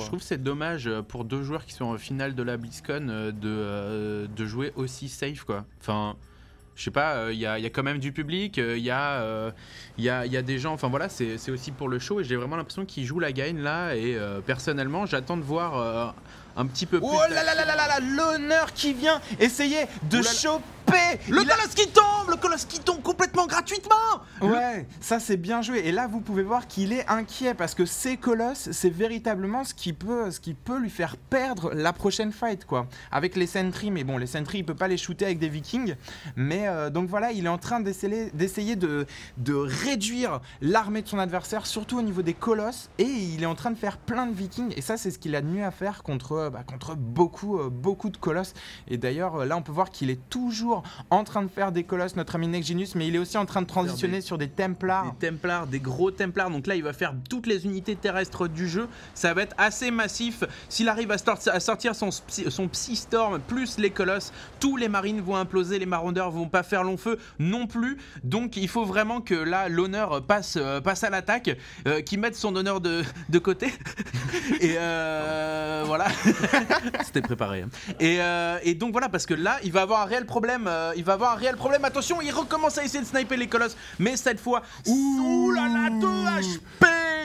Je trouve que c'est dommage pour deux joueurs qui sont en finale de la BlizzCon de jouer aussi safe, quoi. Enfin, je sais pas, il y a quand même du public, il y a des gens, enfin voilà, c'est aussi pour le show et j'ai vraiment l'impression qu'ils jouent la gagne là et personnellement j'attends de voir un petit peu plus. Oh là là là là là là, l'honneur qui vient essayer de choper le colosse qui tombe complètement gratuitement. Ouais, ça c'est bien joué. Et là vous pouvez voir qu'il est inquiet parce que ces colosses, c'est véritablement ce qui peut lui faire perdre la prochaine fight, quoi. Avec les sentries, mais bon, les sentries il peut pas les shooter avec des vikings. Mais donc voilà, il est en train d'essayer de réduire l'armée de son adversaire, surtout au niveau des colosses. Et il est en train de faire plein de vikings. Et ça c'est ce qu'il a de mieux à faire contre beaucoup de colosses. Et d'ailleurs là on peut voir qu'il est toujours en train de faire des colosses, notre ami Next Genius, mais il est aussi en train de transitionner sur des templars. Des templars, des gros templars. Donc là il va faire toutes les unités terrestres du jeu. Ça va être assez massif. S'il arrive à sortir son Psy Storm plus les colosses, tous les marines vont imploser, les maraudeurs vont pas faire long feu non plus. Donc il faut vraiment que là l'honneur passe à l'attaque, qu'il mette son honneur de côté. Et voilà. C'était préparé. Hein. Et donc voilà, parce que là il va avoir un réel problème. Attention, il recommence à essayer de sniper les colosses, mais cette fois, ouh là là,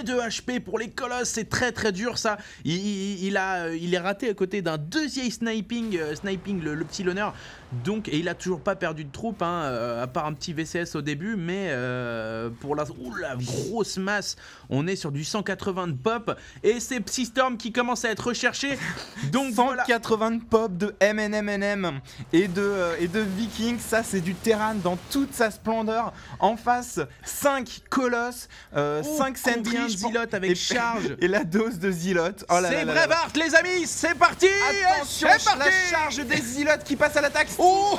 2 HP pour les colosses, c'est très très dur ça. Il est raté à côté d'un deuxième sniping le petit loner. Donc, et il a toujours pas perdu de troupes, hein, à part un petit VCS au début, mais pour la grosse masse, on est sur du 180 de pop et c'est Psystorm qui commence à être recherché. Donc 180 de pop, de MNMNM et de Viking, ça c'est du Terran dans toute sa splendeur. En face, 5 colosses, 5 sentries, Zilote avec charge et la dose de Zilote. Oh c'est Braveheart les amis, c'est parti. Attention, la charge des Zilotes qui passe à l'attaque. Oh,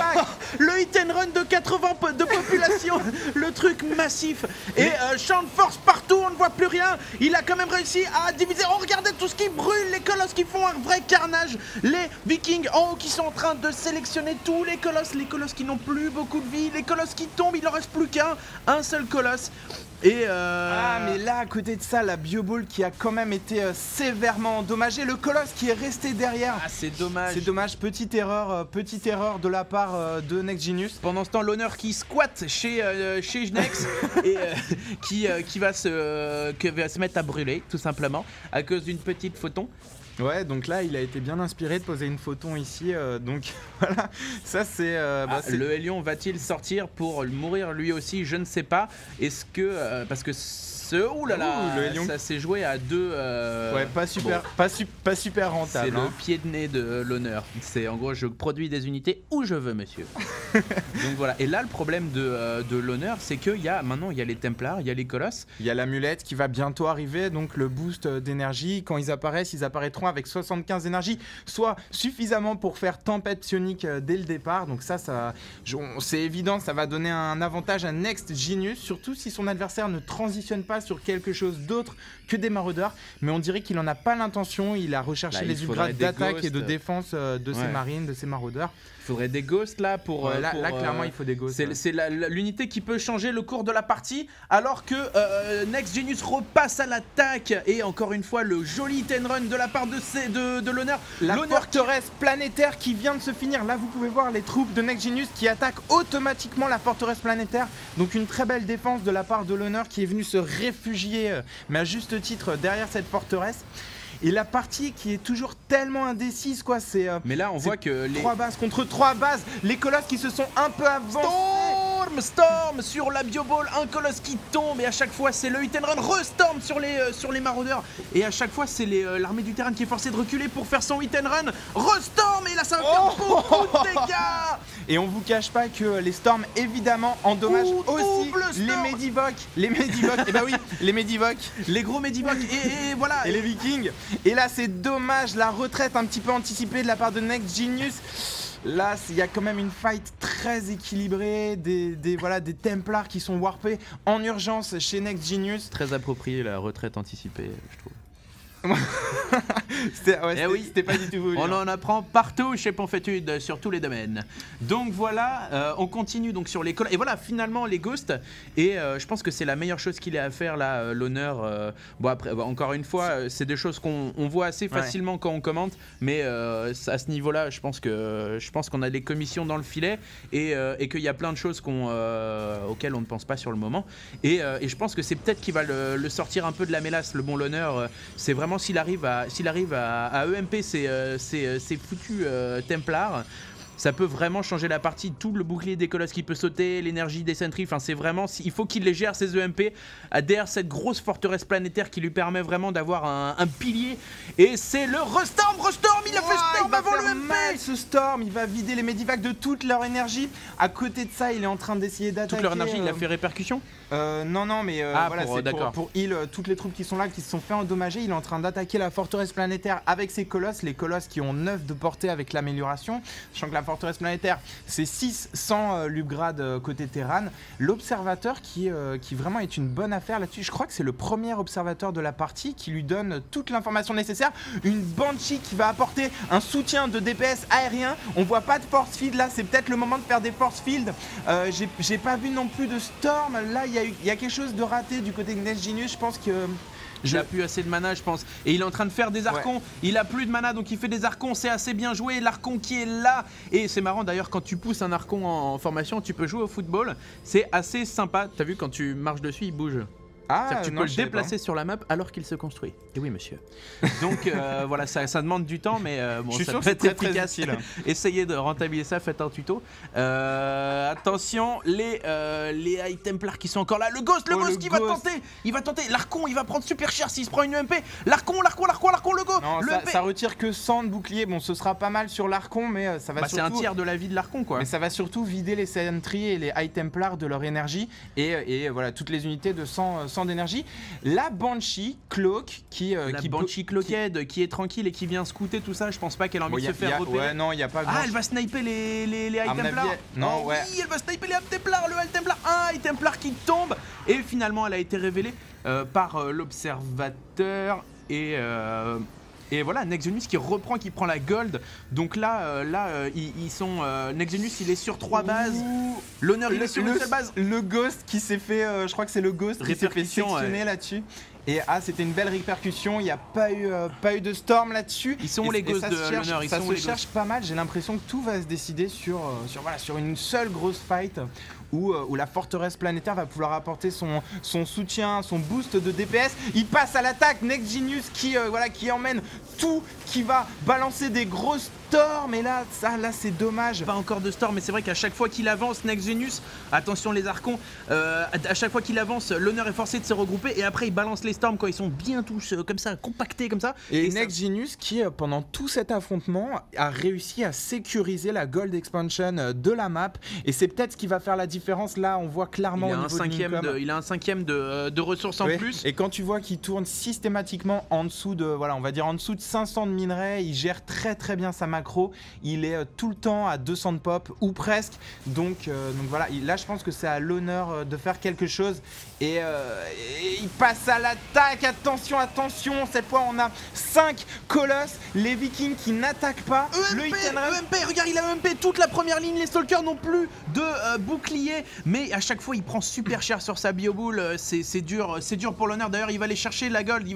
le hit and run de 80 de population, le truc massif. Et champ de force partout, on ne voit plus rien. Il a quand même réussi à diviser. Oh, regardez tout ce qui brûle, les colosses qui font un vrai carnage. Les vikings en haut qui sont en train de sélectionner tous les colosses qui n'ont plus beaucoup de vie, les colosses qui tombent, il en reste plus un seul colosse. Et Ah mais là à côté de ça, la bioball qui a quand même été sévèrement endommagée, le colosse qui est resté derrière. Ah c'est dommage. C'est dommage, petite erreur de la part de Next Genius. Pendant ce temps, l'honneur qui squatte chez Nex et qui va se mettre à brûler tout simplement à cause d'une petite photon. Ouais, donc là il a été bien inspiré de poser une photon ici, donc voilà, ça c'est... le Hélion va-t-il sortir pour mourir lui aussi? Je ne sais pas. Est-ce que... parce que ouh là là, ça s'est joué à deux... ouais, pas super rentable. C'est le pied de nez de l'honneur. C'est en gros, je produis des unités où je veux, monsieur. Donc voilà. Et là, le problème de l'honneur, c'est que maintenant, il y a les Templars, il y a les Colosses. Il y a l'amulette qui va bientôt arriver, donc le boost d'énergie. Quand ils apparaîtront avec 75 énergie, soit suffisamment pour faire tempête psionique dès le départ. Donc ça c'est évident, ça va donner un avantage à Next Genius, surtout si son adversaire ne transitionne pas sur quelque chose d'autre que des maraudeurs, mais on dirait qu'il en a pas l'intention. Il a recherché les upgrades d'attaque et de défense de ses marines, de ses maraudeurs. Il faudrait des ghosts là pour... là clairement il faut des ghosts. C'est l'unité qui peut changer le cours de la partie, alors que Next Genius repasse à l'attaque et encore une fois le joli hit and run de la part de l'honneur. La forteresse planétaire qui vient de se finir. Là vous pouvez voir les troupes de Next Genius qui attaquent automatiquement la forteresse planétaire. Donc une très belle défense de la part de l'honneur qui est venu se réfugier, mais à juste titre, derrière cette forteresse. Et la partie qui est toujours tellement indécise, quoi, c'est... mais là on voit que les... 3 bases contre 3 bases, les colosses qui se sont un peu avancés. Storm sur la bioball, un colosse qui tombe et à chaque fois c'est le hit and run, restorm sur les maraudeurs et à chaque fois c'est l'armée du terrain qui est forcée de reculer pour faire son hit and run, restorm et là ça va faire beaucoup de dégâts. Et on vous cache pas que les storms évidemment endommagent aussi les Medivoc, et bah oui, les Medivoc, les gros Medivoc et voilà. Et les Vikings. Et là c'est dommage, la retraite un petit peu anticipée de la part de Next Genius. Là, il y a quand même une fight très équilibrée, des Templars qui sont warpés en urgence chez Next Genius. Très approprié la retraite anticipée, je trouve. C'était pas du tout voulu. On en apprend partout chez Ponfétude, sur tous les domaines. Donc voilà, on continue donc sur les colosses. Et voilà, finalement les ghosts. Et je pense que c'est la meilleure chose qu'il ait à faire là, l'honneur. Bon après, encore une fois, c'est des choses qu'on voit assez facilement quand on commente. Mais à ce niveau-là, je pense qu'on a des commissions dans le filet et qu'il y a plein de choses auxquelles on ne pense pas sur le moment. Et je pense que c'est peut-être qu'il va le sortir un peu de la mélasse, le bon l'honneur. C'est vraiment s'il arrive à EMP ces foutus Templars, ça peut vraiment changer la partie. Tout le bouclier des colosses qui peut sauter, l'énergie des sentries, enfin c'est vraiment, il faut qu'il les gère ces EMP derrière cette grosse forteresse planétaire qui lui permet vraiment d'avoir un pilier. Et c'est le Restorm, il a fait Storm avant le mal, ce Storm, il va vider les Medivacs de toute leur énergie. À côté de ça, il est en train d'essayer d'attaquer. Toute leur énergie, il a fait répercussion. Non, mais voilà, c'est pour heal toutes les troupes qui sont là, qui se sont fait endommager. Il est en train d'attaquer la forteresse planétaire avec ses colosses, les colosses qui ont 9 de portée avec l'amélioration. Sachant que la forteresse planétaire, c'est 600 Lubgrad côté Terran. L'observateur qui vraiment est une bonne affaire là-dessus. Je crois que c'est le premier observateur de la partie qui lui donne toute l'information nécessaire. Une Banshee qui va apporter un soutien de DPS aérien. On voit pas de force field là, c'est peut-être le moment de faire des force field. J'ai pas vu non plus de Storm. Là, il y a quelque chose de raté du côté de Next Genius. Je pense que il a plus assez de mana, je pense. Et il est en train de faire des archons. Ouais. Il a plus de mana, donc il fait des archons. C'est assez bien joué. L'archon qui est là. Et c'est marrant d'ailleurs, quand tu pousses un archon en formation, tu peux jouer au football. C'est assez sympa. T'as vu, quand tu marches dessus, il bouge. Que tu peux le déplacer sur la map alors qu'il se construit. Et oui, monsieur. Donc voilà, ça demande du temps, mais bon, ça peut être efficace. Très essayez de rentabiliser ça, faites un tuto. Attention, les High Templars qui sont encore là. Le Ghost qui va tenter. Il va tenter. L'Archon, il va prendre super cher s'il se prend une UMP. L'Archon, le Ghost. Non, ça retire que 100 de bouclier. Bon, ce sera pas mal sur l'Archon, mais ça va surtout... C'est un tiers de la vie de l'Archon, quoi. Mais ça va surtout vider les Sentry et les High Templars de leur énergie. Et voilà, toutes les unités de 100 d'énergie. La Banshee Cloak qui Cloakhead qui est tranquille et qui vient scouter tout ça, je pense pas qu'elle a envie de se faire repérer. Ouais, non, il y a pas grand... elle va sniper les High Templars. Non, oui, elle va sniper les High Templars, le High Templar, un High Templar qui tombe et finalement elle a été révélée par l'observateur et voilà, Next Genius qui reprend, qui prend la gold. Donc là, ils sont... Next Genius, il est sur 3 bases. L'honneur, il est sur une seule base. Le Ghost qui s'est fait... je crois que c'est le Ghost qui s'est fait sectionner là-dessus. Et c'était une belle répercussion. Il n'y a pas eu de Storm là-dessus. Ils sont les Ghosts de l'honneur. Ça se cherche pas mal. J'ai l'impression que tout va se décider sur une seule grosse fight où la forteresse planétaire va pouvoir apporter son soutien, son boost de DPS. Il passe à l'attaque. Next Genius qui emmène tout, qui va balancer des grosses Storm. Et là c'est dommage. Pas encore de Storm, mais c'est vrai qu'à chaque fois qu'il avance, Next Genius, attention les archons, à chaque fois qu'il avance, l'honneur est forcé de se regrouper et après il balance les Storms quand ils sont bien tous comme ça, compactés comme ça. Et Next Genius qui pendant tout cet affrontement a réussi à sécuriser la Gold Expansion de la map et c'est peut-être ce qui va faire la différence. Là on voit clairement il a un cinquième de ressources en plus. Et quand tu vois qu'il tourne systématiquement en dessous de 500 de minerais, il gère très très bien sa macro, il est tout le temps à 200 de pop ou presque, donc voilà, là je pense que c'est à l'honneur de faire quelque chose et il passe à l'attaque. Attention, cette fois on a 5 colosses, les Vikings qui n'attaquent pas. EMP, regarde, il a EMP toute la première ligne, les Stalkers n'ont plus de bouclier, mais à chaque fois il prend super cher sur sa bioboule, c'est dur pour l'honneur. D'ailleurs il va aller chercher la gold,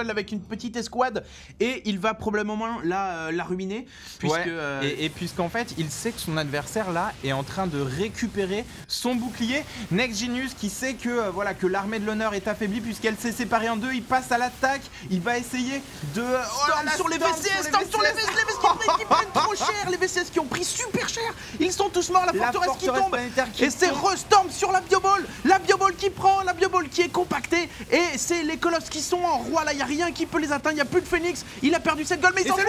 avec une petite escouade et il va probablement la ruiner puisque et puisqu'en fait il sait que son adversaire là est en train de récupérer son bouclier. Next Genius qui sait que l'armée de l'honneur est affaiblie puisqu'elle s'est séparée en deux, il passe à l'attaque, il va essayer de Storm sur les VCS qui prennent trop cher, les VCS qui ont pris super cher, ils sont tous morts, la forteresse qui tombe et c'est Restorm sur la bioball qui prend, la bioball qui est compactée et c'est les colosses qui sont en roi. Là il n'y a rien qui peut les atteindre, il n'y a plus de Phoenix, il a perdu cette gold mais il s'en fout.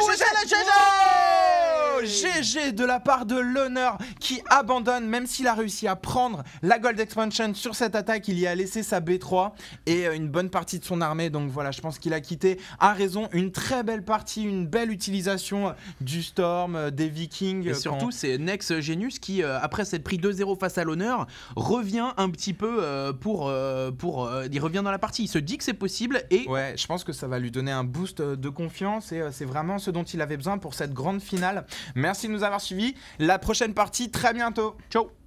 GG de la part de l'honneur qui abandonne, même s'il a réussi à prendre la Gold Expansion sur cette attaque, il y a laissé sa B3 et une bonne partie de son armée. Donc voilà, je pense qu'il a quitté à raison. Une très belle partie, une belle utilisation du Storm, des Vikings. Et surtout, c'est Nex Genius qui, après s'être pris 2-0 face à l'honneur, revient un petit peu il revient dans la partie. Il se dit que c'est possible et... Ouais, je pense que ça va lui donner un boost de confiance et c'est vraiment ce dont il avait besoin pour cette grande finale. Merci de nous avoir suivis. La prochaine partie, très bientôt. Ciao.